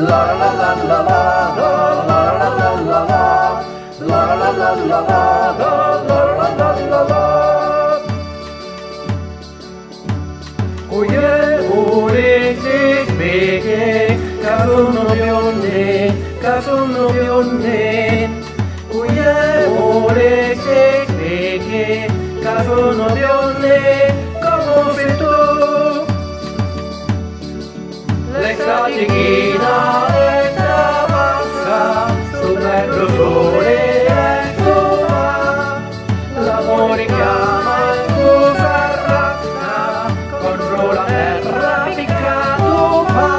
la la la la la, la la la la la, la la la la la, la la la la. Cugliemuli si spighe, che sono bionde, che sono bionde. Cugliemuli si spighe, che sono bionde, come sei tu. L'estate china, l'estate passa, sul bello sole e tu va. L'amore chiama e tu s'arrasca, contro la terra piccato fa.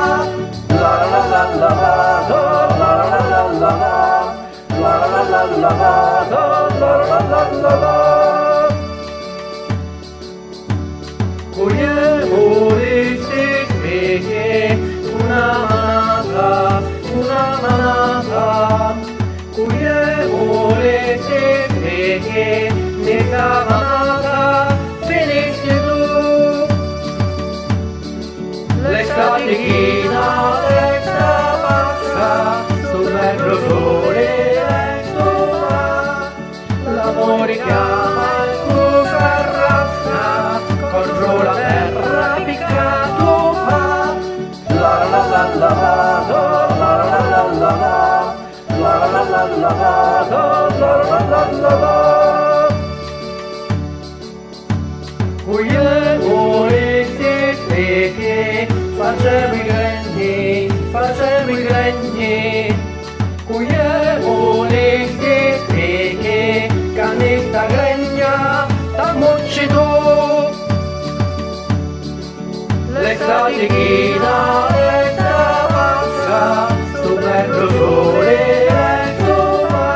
La la la la la, la la la la la, la la la la la, la la la la. Cugliemuli si spighe, una manata, Cugliemuli si spighe, mica manata, finisci tu. L'estate china, l'estate passa, sul bello sole e tu va. L'amore chiama e tu s'arrasca, contro la terra piccato fa. La la la la la, la la la la la, la la la la la, la la la la. Cugliemuli si spighe, facciamo i gregni. Cugliemuli si spighe, canista gregna, t'ammucci tu. L'estate china, l'estate passa, sul bello sole e tu va.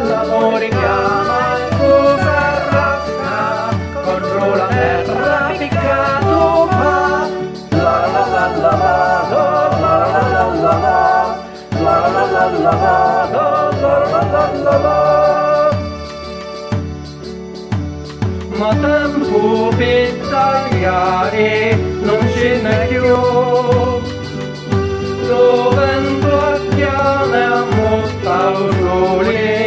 L'amore chiama e tu s'arrasca, contro la terra piccato fa. La la la la la, la la la la la, la la la la la, la la la la. Ma tempo per tagliare non ce n'è più, lo vento chiama a motta sole.